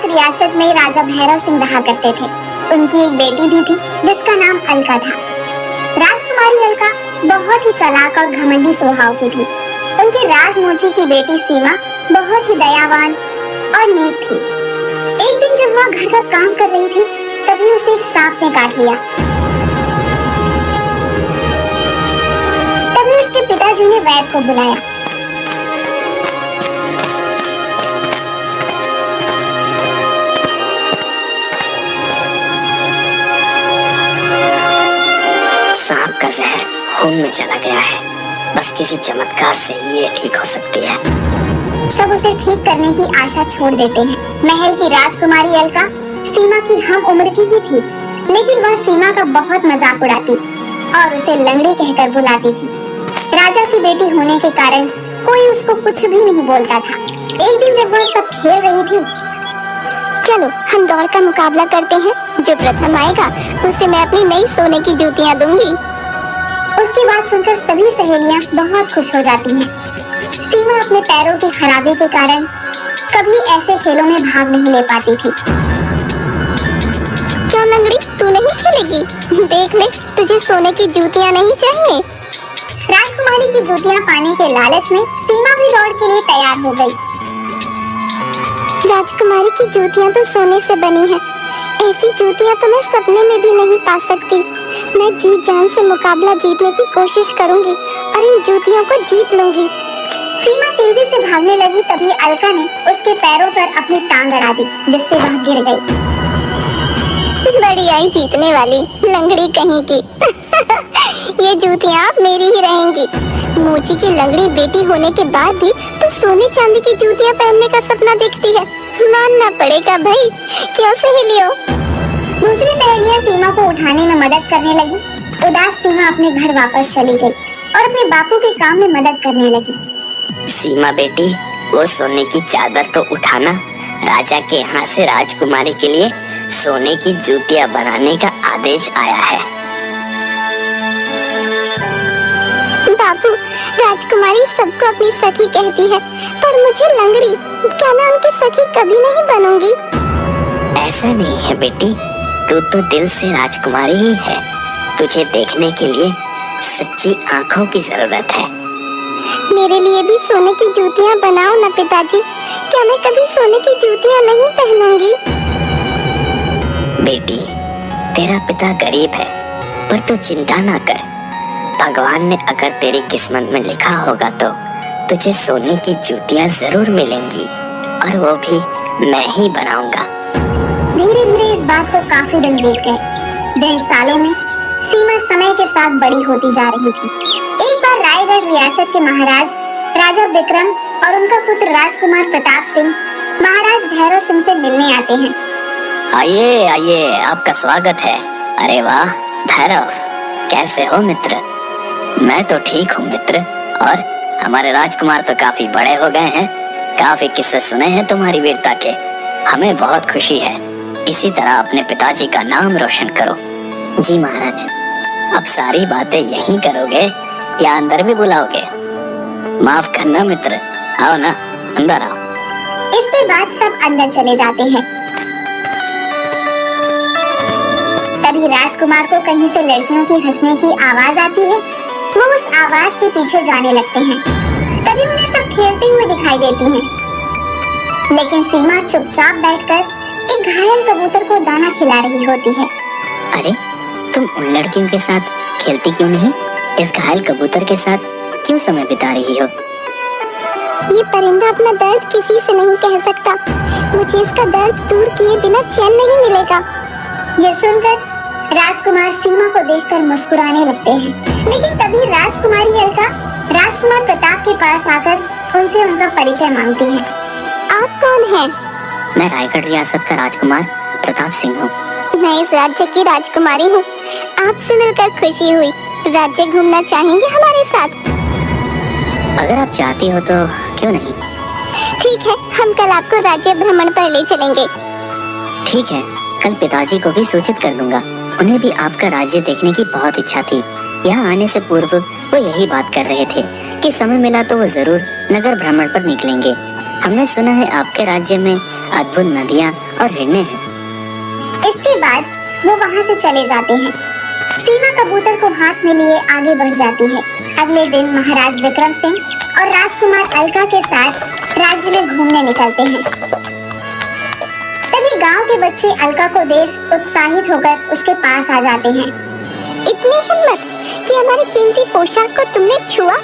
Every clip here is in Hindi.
नामक रियासत में राजा भैरव सिंह रहा करते थे। उनकी एक बेटी भी थी जिसका नाम अलका था। राजकुमारी अलका बहुत ही चालाक और घमंडी स्वभाव की थी। उनके राजमोची की बेटी सीमा बहुत ही दयावान और नेक थी। एक दिन जब वह घर का काम कर रही थी तभी उसे एक सांप ने काट लिया। तभी उसके पिताजी ने वैद्य को बुलाया। सांप का जहर खून में चला गया है, बस किसी चमत्कार से ये ठीक हो सकती है। सब उसे ठीक करने की आशा छोड़ देते हैं। महल की राजकुमारी अलका सीमा की हम उम्र की ही थी, लेकिन वह सीमा का बहुत मजाक उड़ाती और उसे लंगड़ी कहकर बुलाती थी। राजा की बेटी होने के कारण कोई उसको कुछ भी नहीं बोलता था। एक दिन जब वह सब खेल रही थी, चलो हम दौड़ का मुकाबला करते हैं, जो प्रथम आएगा उसे मैं अपनी नई सोने की जूतियां दूंगी। उसकी बात सुनकर सभी सहेलियां बहुत खुश हो जाती हैं। सीमा अपने पैरों की खराबी के कारण कभी ऐसे खेलों में भाग नहीं ले पाती थी। क्यों लंगड़ी, तू नहीं खेलेगी? देख ले, तुझे सोने की जूतियां नहीं चाहिए? राजकुमारी की जूतियां पाने के लालच में सीमा भी दौड़ के लिए तैयार हो गई। राजकुमारी की जूतियां तो सोने से बनी हैं। ऐसी जूतियां तो मैं सपने में भी नहीं पा सकती। मैं जी जान से मुकाबला जीतने की कोशिश करूंगी और इन जूतियों को जीत लूंगी। सीमा तेजी से भागने लगी, तभी अलका ने उसके पैरों पर अपनी टांग अड़ा दी, जिससे वह गिर गई। बड़ी आई जीतने वाली लंगड़ी कहीं की। ये जूतियां अब मेरी ही रहेंगी। मोची की लंगड़ी बेटी होने के बाद भी तो सोने चांदी की जूतियां पहनने का सपना देखती है। मानना पड़ेगा भाई, क्यों सहेलियों? दूसरी सहेलियां सीमा को उठाने में मदद करने लगी। उदास सीमा अपने घर वापस चली गई और अपने बापू के काम में मदद करने लगी। सीमा बेटी, वो सोने की चादर को उठाना। राजा के यहाँ से राजकुमारी के लिए सोने की जूतियां बनाने का आदेश आया है। बाबू, राजकुमारी सबको अपनी सखी कहती है, पर मुझे लंगड़ी, क्या मैं उनकी सखी कभी नहीं बनूंगी? ऐसा नहीं है बेटी, तू तो दिल से राजकुमारी ही है। तुझे देखने के लिए सच्ची आंखों की जरूरत है। मेरे लिए भी सोने की जूतियां बनाओ ना पिताजी। क्या मैं कभी सोने की जूतियां नहीं पहनूंगी? बेटी, तेरा पिता गरीब है, पर तू चिंता ना कर। भगवान ने अगर तेरी किस्मत में लिखा होगा तो तुझे सोने की जूतियां जरूर मिलेंगी, और वो भी मैं ही बनाऊंगा। धीरे धीरे इस बात को काफी दिन बीत गए। दिन सालों में सीमा समय के साथ बड़ी होती जा रही थी। एक बार रायगढ़ रियासत के महाराज राजा विक्रम और उनका पुत्र राजकुमार प्रताप सिंह महाराज भैरव सिंह से मिलने आते हैं। आइए आइए, आपका स्वागत है। अरे वाह भैरव, कैसे हो मित्र? मैं तो ठीक हूँ मित्र, और हमारे राजकुमार तो काफी बड़े हो गए हैं। काफी किस्से सुने हैं तुम्हारी वीरता के, हमें बहुत खुशी है। इसी तरह अपने पिताजी का नाम रोशन करो। जी महाराज। अब सारी बातें यहीं करोगे या अंदर भी बुलाओगे? माफ करना मित्र, आओ ना, अंदर आओ। इसके बाद सब अंदर चले जाते हैं। तभी राजकुमार को कहीं से लड़कियों की हंसने की आवाज आती है। वो उस आवाज के पीछे जाने लगते हैं। तभी उन्हें सब खेलते हुए दिखाई देती हैं। लेकिन सीमा चुपचाप बैठकर एक घायल कबूतर को दाना खिला रही होती है। अरे, तुम उन लड़कियों के साथ खेलती क्यों नहीं? इस घायल कबूतर के साथ क्यों समय बिता रही हो? ये परिंदा अपना दर्द किसी से नहीं कह सकता। मुझे इसका दर्द दूर किए बिना चैन नहीं मिलेगा। ये सुनकर राजकुमार सीमा को देखकर मुस्कुराने लगते हैं। लेकिन तभी राजकुमारी अलका राजकुमार प्रताप के पास आकर उनसे उनका परिचय मांगती है। आप कौन हैं? मैं रायगढ़ रियासत का राजकुमार प्रताप सिंह हूँ। मैं इस राज्य की राजकुमारी हूँ। आपसे मिलकर खुशी हुई। राज्य घूमना चाहेंगे हमारे साथ? अगर आप चाहती हो तो क्यों नहीं। ठीक है, हम कल आपको राज्य भ्रमण पर ले चलेंगे। ठीक है, कल पिताजी को भी सूचित कर दूंगा। उन्हें भी आपका राज्य देखने की बहुत इच्छा थी। यहाँ आने से पूर्व वो यही बात कर रहे थे कि समय मिला तो वो जरूर नगर भ्रमण पर निकलेंगे। हमने सुना है आपके राज्य में अद्भुत नदियाँ और हिरणे हैं। इसके बाद वो वहाँ से चले जाते हैं। सीमा कबूतर को हाथ में लिए आगे बढ़ जाती है। अगले दिन महाराज विक्रम सिंह और राजकुमार अलका के साथ राज्य में घूमने निकलते हैं। तभी गांव के बच्चे अलका को देख उत्साहित होकर उसके पास आ जाते हैं। इतनी हिम्मत कि हमारे कीमती पोशाक को तुमने छुआ?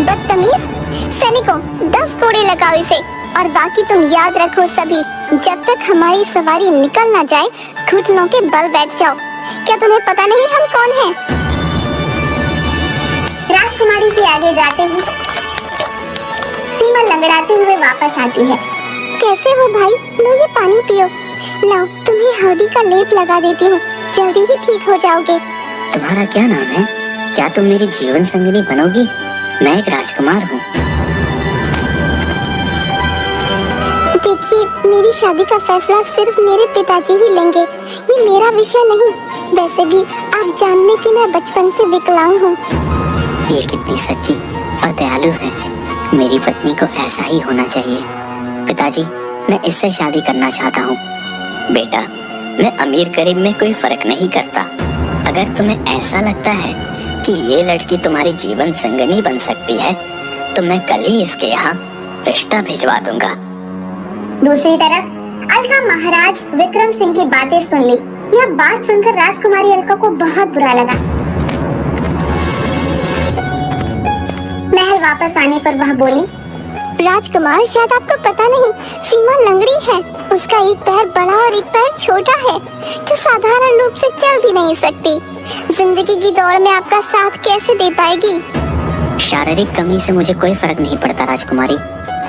बदतमीज! सैनिकों, 10 कोड़े लगाओ इसे। और बाकी तुम याद रखो सभी, जब तक हमारी सवारी निकल ना जाए घुटनों के बल बैठ जाओ। क्या तुम्हें पता नहीं हम कौन हैं? राजकुमारी के आगे जाते ही सीमा लंगड़ाते हुए वापस आती है। कैसे हो भाई? लो ये पानी पियो। लाओ तुम्हें हल्दी का लेप लगा देती हूँ, जल्दी ही ठीक हो जाओगे। तुम्हारा क्या नाम है? क्या तुम मेरी जीवन संगिनी बनोगी? मैं एक राजकुमार हूँ। देखिए, मेरी शादी का फैसला सिर्फ मेरे पिताजी ही लेंगे, ये मेरा विषय नहीं। वैसे भी आप जान लें कि मैं बचपन से विकलांग हूँ। ये कितनी सच्ची और दयालु है। मेरी पत्नी को ऐसा ही होना चाहिए। पिताजी, मैं इससे शादी करना चाहता हूँ। बेटा, मैं अमीर गरीब में कोई फर्क नहीं करता। अगर तुम्हें ऐसा लगता है कि ये लड़की तुम्हारी जीवन संगिनी बन सकती है, तो मैं कल ही इसके यहाँ रिश्ता भिजवा दूंगा। दूसरी तरफ अलका महाराज विक्रम सिंह की बातें सुन ली। यह बात सुनकर राजकुमारी अलका को बहुत बुरा लगा। महल वापस आने पर वह बोली, राजकुमार, शायद आपको पता नहीं, सीमा लंगड़ी है। उसका एक पैर बड़ा और एक पैर छोटा है, जो साधारण रूप से चल भी नहीं सकती। जिंदगी की दौड़ में आपका साथ कैसे दे पाएगी? शारीरिक कमी से मुझे कोई फर्क नहीं पड़ता राजकुमारी।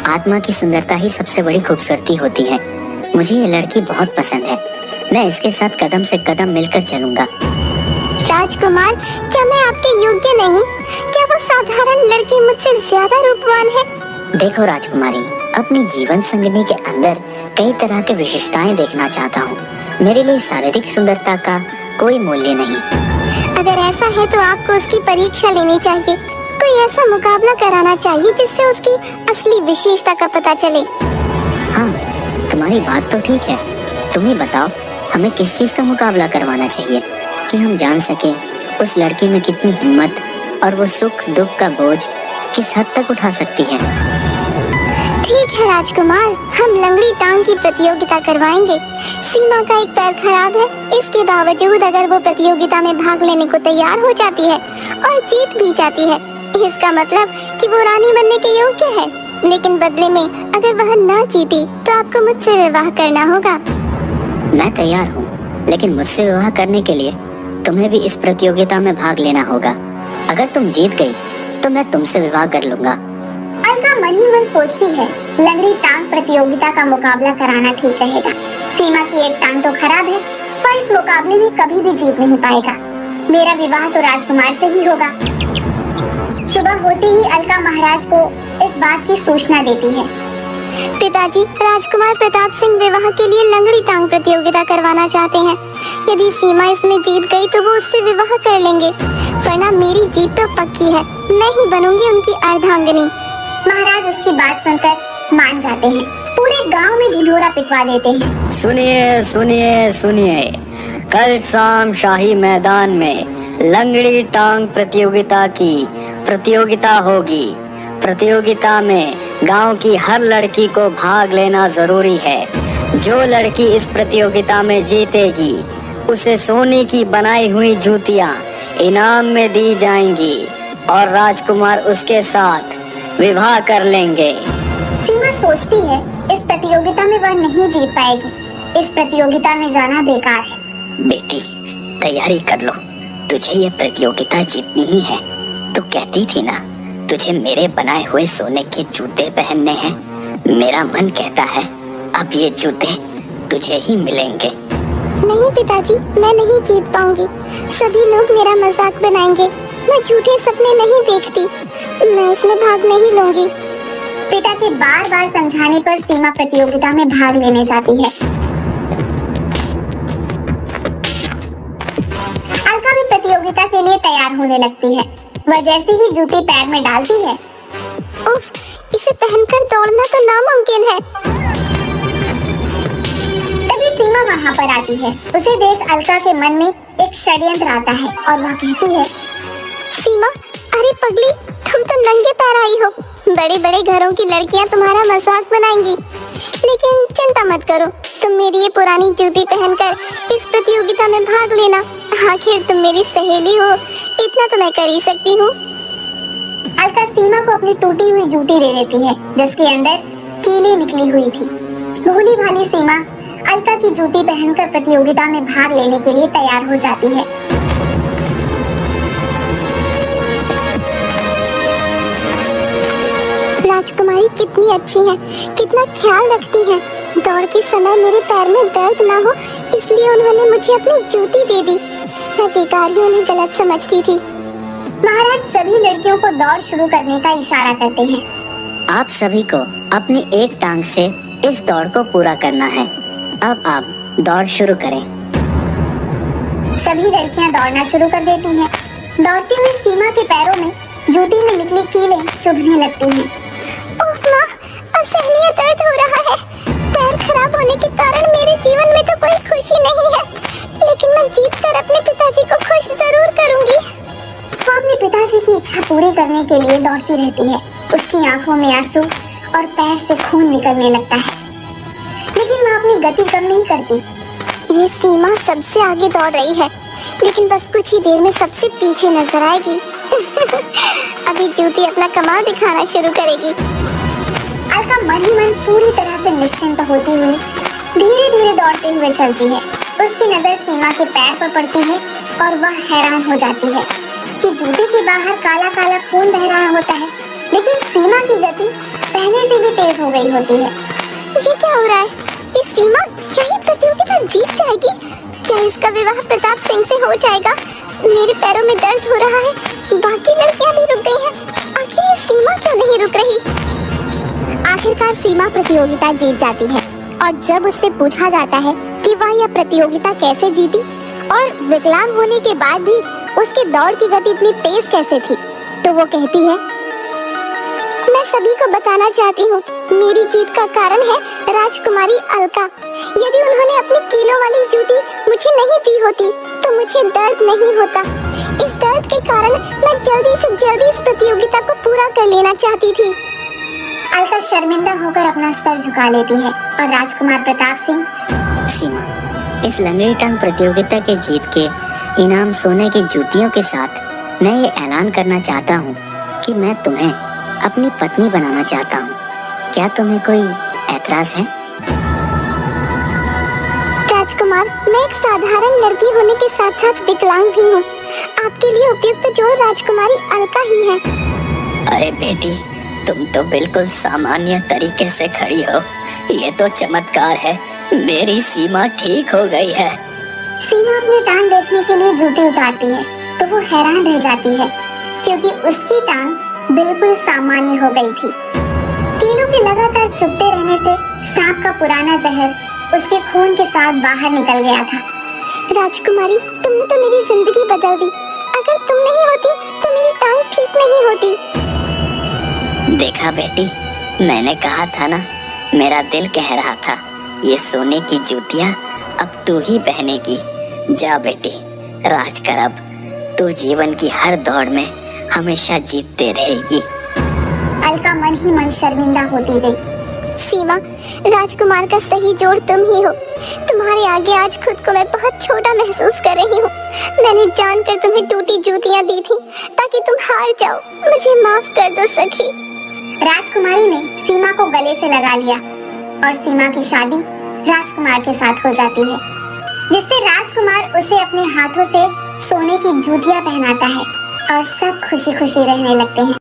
आत्मा की सुंदरता ही सबसे बड़ी खूबसूरती होती है। मुझे ये लड़की बहुत पसंद है। मैं इसके साथ कदम से कदम मिलकर चलूंगा। राजकुमार, क्या मैं आपके योग्य नहीं? क्या वो साधारण लड़की मुझसे ज्यादा रूपवान है? देखो राजकुमारी, अपनी जीवन संगिनी के अंदर कई तरह के विशेषताएं देखना चाहता हूँ। मेरे लिए शारीरिक सुंदरता का कोई मूल्य नहीं। अगर ऐसा है तो आपको उसकी परीक्षा लेनी चाहिए। कोई ऐसा मुकाबला कराना चाहिए जिससे उसकी असली विशेषता का पता चले। हाँ, तुम्हारी बात तो ठीक है। तुम ही बताओ, हमें किस चीज का मुकाबला करवाना चाहिए कि हम जान सके उस लड़की में कितनी हिम्मत और वो सुख दुख का बोझ किस हद तक उठा सकती है। ठीक है राजकुमार, हम लंगड़ी टांग की प्रतियोगिता करवाएंगे। सीमा का एक पैर खराब है, इसके बावजूद अगर वो प्रतियोगिता में भाग लेने को तैयार हो जाती है और जीत भी जाती है, इसका मतलब कि वो रानी बनने के योग्य है। लेकिन बदले में अगर वह न जीती तो आपको मुझसे विवाह करना होगा। मैं तैयार हूँ, लेकिन मुझसे विवाह करने के लिए तुम्हें भी इस प्रतियोगिता में भाग लेना होगा। अगर तुम जीत गई तो मैं तुमसे विवाह कर लूंगा। अलका मन ही मन सोचती है, लंगड़ी टांग प्रतियोगिता का मुकाबला कराना ठीक रहेगा। सीमा की एक टांग तो खराब है और इस मुकाबले में कभी भी जीत नहीं पाएगा। मेरा विवाह तो राजकुमार से ही होगा। सुबह होते ही अलका महाराज को इस बात की सूचना देती है। पिताजी, राजकुमार प्रताप सिंह विवाह के लिए लंगड़ी टांग प्रतियोगिता करवाना चाहते हैं। यदि सीमा इसमें जीत गई तो वो उससे विवाह कर लेंगे, वरना मेरी जीत तो पक्की है। मैं ही बनूंगी उनकी अर्धांगिनी। महाराज उसकी बात सुनकर मान जाते हैं। पूरे गांव में ढिढोरा पिटवा देते हैं। सुनिए सुनिए सुनिए, कल शाम शाही मैदान में लंगड़ी टांग प्रतियोगिता की प्रतियोगिता होगी। प्रतियोगिता में गांव की हर लड़की को भाग लेना जरूरी है। जो लड़की इस प्रतियोगिता में जीतेगी उसे सोने की बनाई हुई जूतियां इनाम में दी जाएंगी और राजकुमार उसके साथ विवाह कर लेंगे। सीमा सोचती है, इस प्रतियोगिता में वह नहीं जीत पाएगी। इस प्रतियोगिता में जाना बेकार है। बेटी, तैयारी कर लो, तुझे ये प्रतियोगिता जीतनी ही है। तू कहती थी ना, तुझे मेरे बनाए हुए सोने के जूते पहनने हैं। मेरा मन कहता है अब ये जूते तुझे ही मिलेंगे। नहीं पिताजी, मैं नहीं जीत पाऊंगी। सभी लोग मेरा मजाक बनाएंगे। मैं झूठे सपने नहीं देखती। मैं इसमें भाग नहीं लूंगी। पिता के बार बार समझाने पर सीमा प्रतियोगिता में भाग लेने जाती है। अलका भी प्रतियोगिता के लिए तैयार होने लगती है। वह जैसे ही जूते पैर में डालती है, उफ, इसे पहनकर दौड़ना तो नामुमकिन है। वहाँ पर आती है। उसे देख अलका के मन में एक षड्यंत्र आता है और वह कहती है, सीमा, अरे पगली, तुम तो नंगे पैर आई हो। बड़े बड़े घरों की लड़कियां तुम्हारा मजाक बनाएंगी, लेकिन चिंता मत करो, तुम मेरी ये पुरानी जूती पहनकर इस प्रतियोगिता में भाग लेना। आखिर तुम मेरी सहेली हो, इतना तो मैं कर ही सकती हूँ। अलका सीमा को अपनी टूटी हुई जूती दे देती है, जिसके अंदर कीली निकली हुई थी। भोली भाली सीमा अलका की जूती पहनकर प्रतियोगिता में भाग लेने के लिए तैयार हो जाती है। राजकुमारी कितनी अच्छी है, कितना ख्याल रखती है। दौड़ के समय मेरे पैर में दर्द ना हो, इसलिए उन्होंने मुझे अपनी जूती दे दी। मैं बेकार ही उन्हें गलत समझती थी। महाराज सभी लड़कियों को दौड़ शुरू करने का इशारा करते हैं। आप सभी को अपनी एक टांग से इस दौड़ को पूरा करना है। अब आप दौड़ शुरू करें। सभी लड़कियां दौड़ना शुरू कर देती हैं। दौड़ती हुई सीमा के पैरों में जूती में निकली कीलें चुभने लगती हैं। ओह माँ, असहनीय दर्द हो रहा है। पैर खराब होने के कारण मेरे जीवन में तो कोई खुशी नहीं है, लेकिन मैं जीतकर अपने पिताजी को खुश जरूर करूंगी। वो अपने पिताजी की इच्छा पूरी करने के लिए दौड़ती रहती है। उसकी आंखों में आंसू और पैर से खून निकलने लगता है, लेकिन वह अपनी गति कम नहीं करती। ये सीमा सबसे आगे दौड़ रही है, लेकिन बस कुछ ही देर में सबसे पीछे नजर आएगी। अभी जूती अपना कमाल दिखाना शुरू करेगी। अलका मन ही मन पूरी तरह से निश्चिंत होती हुई धीरे धीरे दौड़ते हुए चलती है। उसकी नजर सीमा के पैर पर पड़ती है और वह हैरान हो जाती है कि जूती के बाहर काला काला खून बह रहा होता है, लेकिन सीमा की गति पहले से भी तेज हो गई होती है। ये क्या हो रहा है? ये सीमा क्या ही प्रतियोगिता जीत जाएगी? क्या इसका विवाह प्रताप सिंह से हो जाएगा? मेरे पैरों में दर्द हो रहा है, बाकी लड़कियां भी रुक गई हैं। आखिर ये सीमा क्यों नहीं रुक रही? आखिरकार सीमा प्रतियोगिता जीत जाती है और जब उससे पूछा जाता है कि वह यह प्रतियोगिता कैसे जीती और विकलांग होने के बाद भी उसकी दौड़ की गति इतनी तेज कैसे थी, तो वो कहती है, मैं सभी को बताना चाहती हूँ, मेरी जीत का कारण है राजकुमारी अलका। यदि उन्होंने अपनी कीलों वाली जूती मुझे नहीं दी होती तो मुझे दर्द नहीं होता। इस दर्द के कारण मैं जल्दी से जल्दी इस प्रतियोगिता को पूरा कर लेना चाहती थी। अलका शर्मिंदा होकर अपना सर झुका लेती है और राजकुमार प्रताप सिंह, सीमा, इस लंगड़ी टांग प्रतियोगिता के जीत के इनाम सोने की जूतियों के साथ मैं ये ऐलान करना चाहता हूँ कि मैं तुम्हें अपनी पत्नी बनाना चाहता हूँ। क्या तुम्हें कोई ऐतराज है? राजकुमार, मैं एक साधारण लड़की होने के साथ साथ विकलांग भी हूँ। आपके लिए उपयुक्त जोड़ राजकुमारी अलका ही है। अरे बेटी, तुम तो बिल्कुल सामान्य तरीके से खड़ी हो। ये तो चमत्कार है, मेरी सीमा ठीक हो गई है। सीमा अपनी टांग देखने के लिए जूती उतारती है तो वो हैरान रह जाती है, क्योंकि उसकी टांग बिल्कुल सामान्य हो गई थी। कीलों के लगातार चुभते रहने से सांप का पुराना जहर उसके खून के साथ बाहर निकल गया था। राजकुमारी, तुमने तो मेरी जिंदगी बदल दी। अगर तुम नहीं होती तो मेरी टांग ठीक नहीं होती। देखा बेटी, मैंने कहा था ना, मेरा दिल कह रहा था ये सोने की जूतियां अब तू ही पहनेगी। जा बेटी, राज कर अब। तू जीवन की हर दौड़ में हमेशा जीतते रहेगी। अलका मन ही मन शर्मिंदा होती गई। सीमा, राजकुमार का सही जोड़ तुम ही हो। तुम्हारे आगे आज खुद को मैं बहुत छोटा महसूस कर रही हूँ। मैंने जानकर तुम्हें टूटी जूतियाँ दी थी ताकि तुम हार जाओ। मुझे माफ कर दो सखी। राजकुमारी ने सीमा को गले से लगा लिया और सीमा की शादी राजकुमार के साथ हो जाती है, जिससे राजकुमार उसे अपने हाथों से सोने की जूतियां पहनाता है और सब खुशी खुशी रहने लगते हैं।